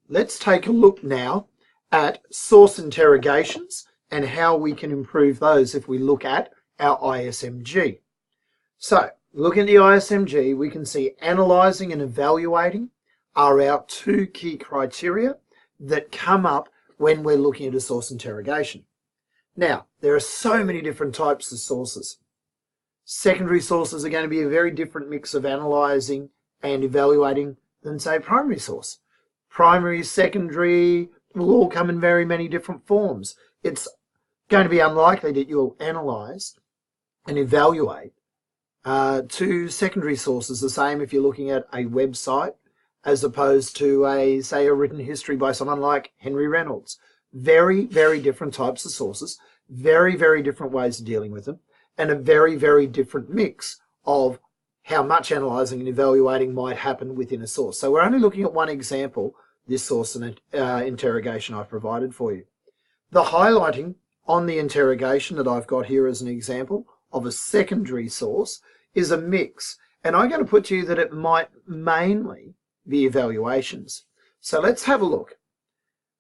let's take a look now at source interrogations and how we can improve those if we look at our ISMG. So, looking at the ISMG, we can see analysing and evaluating are our two key criteria that come up when we're looking at a source interrogation. Now, there are so many different types of sources. Secondary sources are going to be a very different mix of analysing and evaluating than, say, primary source. Primary, secondary will all come in very many different forms. It's going to be unlikely that you'll analyse and evaluate two secondary sources the same if you're looking at a website as opposed to say a written history by someone like Henry Reynolds. Very, very different types of sources, very, very different ways of dealing with them, and a very, very different mix of how much analysing and evaluating might happen within a source. So we're only looking at one example, this source and interrogation I've provided for you. The highlighting on the interrogation that I've got here as an example of a secondary source is a mix, and I'm going to put to you that it might mainly be evaluations. So let's have a look.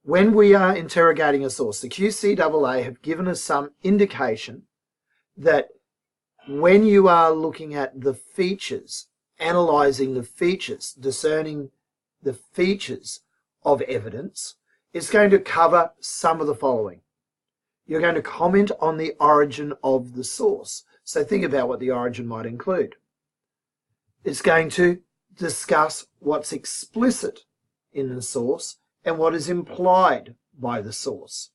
When we are interrogating a source, the QCAA have given us some indication that when you are looking at the features, analysing the features, discerning the features of evidence, it's going to cover some of the following. You're going to comment on the origin of the source. So think about what the origin might include. It's going to discuss what's explicit in the source and what is implied by the source.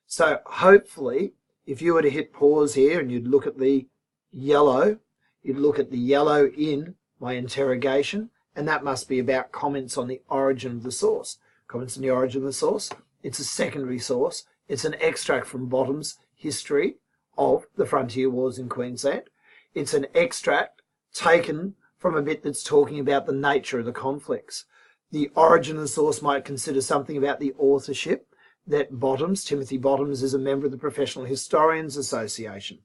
So hopefully, if you were to hit pause here and you'd look at the yellow, you'd look at the yellow in my interrogation, and that must be about comments on the origin of the source. Comments on the origin of the source, it's a secondary source. It's an extract from Bottom's history of the frontier wars in Queensland. It's an extract taken from a bit that's talking about the nature of the conflicts. The origin of the source might consider something about the authorship, that Bottoms, Timothy Bottoms, is a member of the Professional Historians Association.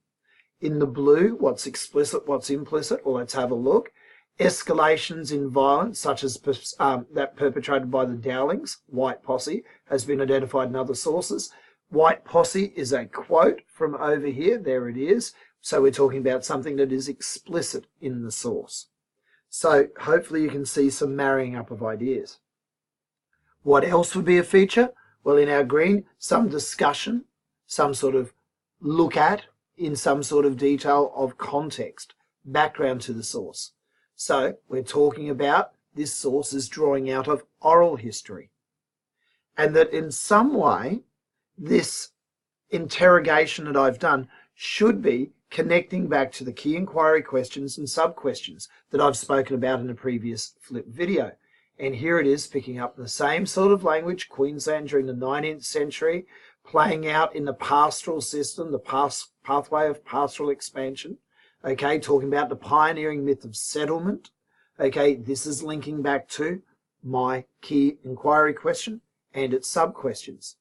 In the blue, what's explicit, what's implicit? Well, let's have a look. Escalations in violence, such as that perpetrated by the Dowlings, White Posse, has been identified in other sources. White Posse is a quote from over here. There it is. So we're talking about something that is explicit in the source. So hopefully you can see some marrying up of ideas. What else would be a feature? Well, in our green, some discussion, some sort of look at in some sort of detail of context, background to the source. So we're talking about this source is drawing out of oral history. And that in some way, this interrogation that I've done should be connecting back to the key inquiry questions and sub-questions that I've spoken about in a previous flip video. And here it is, picking up the same sort of language, Queensland during the 19th century, playing out in the pastoral system, the pathway of pastoral expansion, okay, talking about the pioneering myth of settlement. Okay, this is linking back to my key inquiry question and its sub-questions.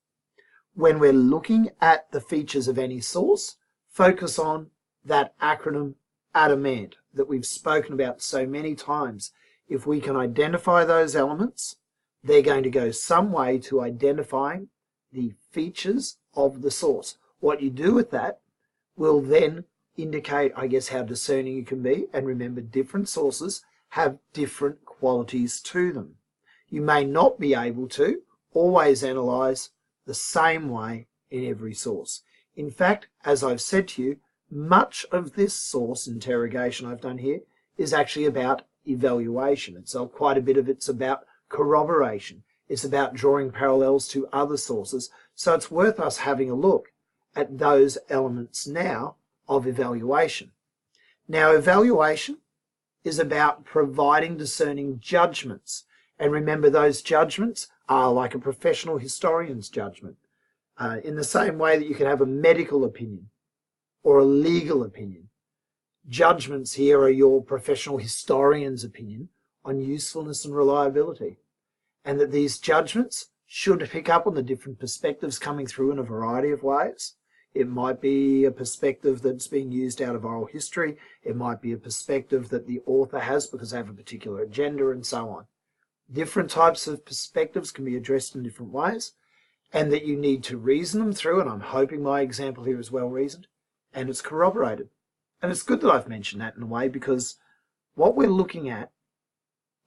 When we're looking at the features of any source, focus on that acronym ADAMANT that we've spoken about so many times. If we can identify those elements, they're going to go some way to identifying the features of the source. What you do with that will then indicate, I guess, how discerning you can be. And remember, different sources have different qualities to them. You may not be able to always analyse the same way in every source. In fact, as I've said to you, much of this source interrogation I've done here is actually about evaluation. It's quite a bit of it's about corroboration. It's about drawing parallels to other sources. So it's worth us having a look at those elements now of evaluation. Now, evaluation is about providing discerning judgments. And remember, those judgments are like a professional historian's judgment. In the same way that you can have a medical opinion or a legal opinion. Judgments here are your professional historian's opinion on usefulness and reliability. And that these judgments should pick up on the different perspectives coming through in a variety of ways. It might be a perspective that's being used out of oral history. It might be a perspective that the author has because they have a particular agenda and so on. different types of perspectives can be addressed in different ways, and that you need to reason them through, and I'm hoping my example here is well reasoned, and it's corroborated. And it's good that I've mentioned that in a way, because what we're looking at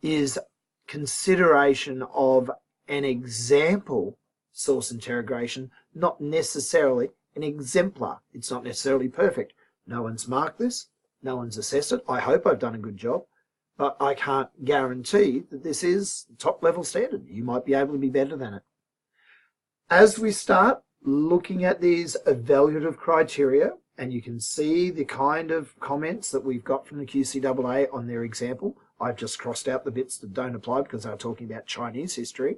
is consideration of an example source interrogation, not necessarily an exemplar. It's not necessarily perfect. No one's marked this, no one's assessed it. I hope I've done a good job, but I can't guarantee that this is top level standard. You might be able to be better than it. As we start looking at these evaluative criteria, and you can see the kind of comments that we've got from the QCAA on their example. I've just crossed out the bits that don't apply because they're talking about Chinese history.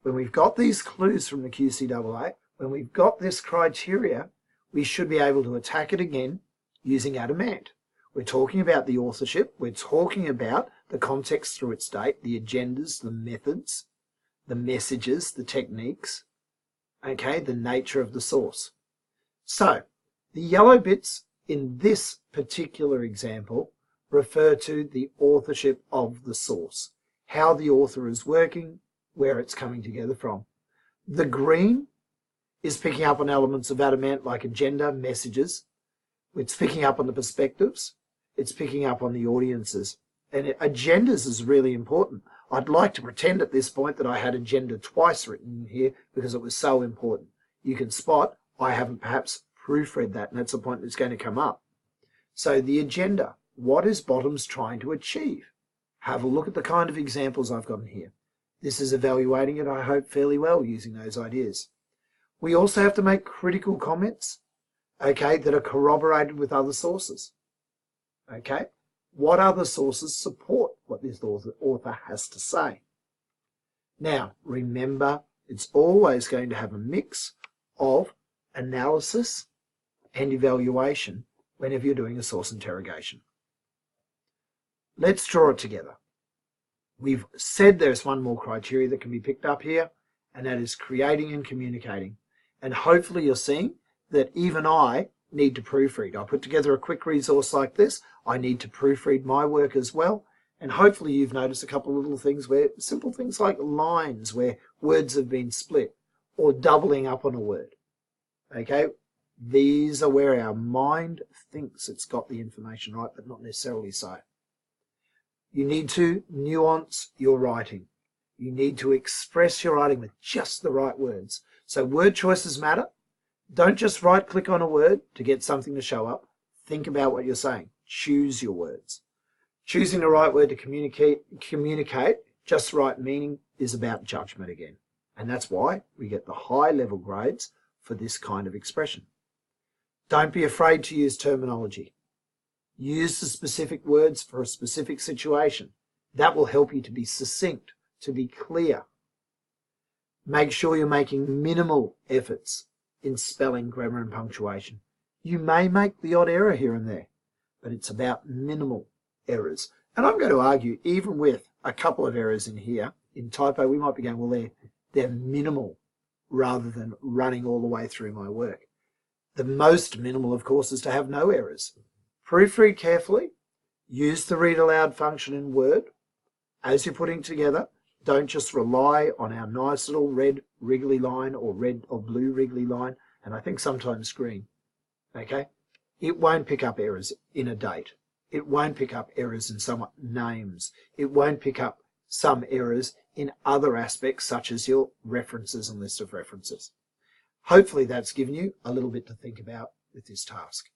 When we've got these clues from the QCAA, when we've got this criteria, we should be able to attack it again using Adamant. We're talking about the authorship. We're talking about the context through its date, the agendas, the methods, the messages, the techniques, okay, the nature of the source. So the yellow bits in this particular example refer to the authorship of the source, how the author is working, where it's coming together from. The green is picking up on elements of Adamant like agenda, messages. It's picking up on the perspectives. It's picking up on the audiences. And agendas is really important. I'd like to pretend at this point that I had agenda twice written in here because it was so important. You can spot I haven't perhaps proofread that, and that's a point that's going to come up. So the agenda, what is Bottoms trying to achieve? Have a look at the kind of examples I've got in here. This is evaluating it, I hope, fairly well using those ideas. We also have to make critical comments, okay, that are corroborated with other sources. Okay, what other sources support what this author has to say? Now, remember, it's always going to have a mix of analysis and evaluation whenever you're doing a source interrogation. Let's draw it together. We've said there's one more criteria that can be picked up here, and that is creating and communicating. And hopefully you're seeing that even I need to proofread. I put together a quick resource like this. I need to proofread my work as well. And hopefully you've noticed a couple of little things where, simple things like lines where words have been split or doubling up on a word. Okay, these are where our mind thinks it's got the information right, but not necessarily so. You need to nuance your writing. You need to express your writing with just the right words. So word choices matter. Don't just right-click on a word to get something to show up. Think about what you're saying. Choose your words. Choosing the right word to communicate just the right meaning is about judgment again. And that's why we get the high-level grades for this kind of expression. Don't be afraid to use terminology. Use the specific words for a specific situation. That will help you to be succinct, to be clear. Make sure you're making minimal efforts in spelling, grammar, and punctuation. You may make the odd error here and there, but it's about minimal errors. And I'm going to argue, even with a couple of errors in here, in typo, we might be going, well, they're minimal rather than running all the way through my work. The most minimal, of course, is to have no errors. Proofread carefully. Use the read aloud function in Word. As you're putting together, don't just rely on our nice little red wriggly line or red or blue wriggly line, and I think sometimes green. Okay? It won't pick up errors in a date. It won't pick up errors in some names. It won't pick up some errors in other aspects such as your references and list of references. Hopefully that's given you a little bit to think about with this task.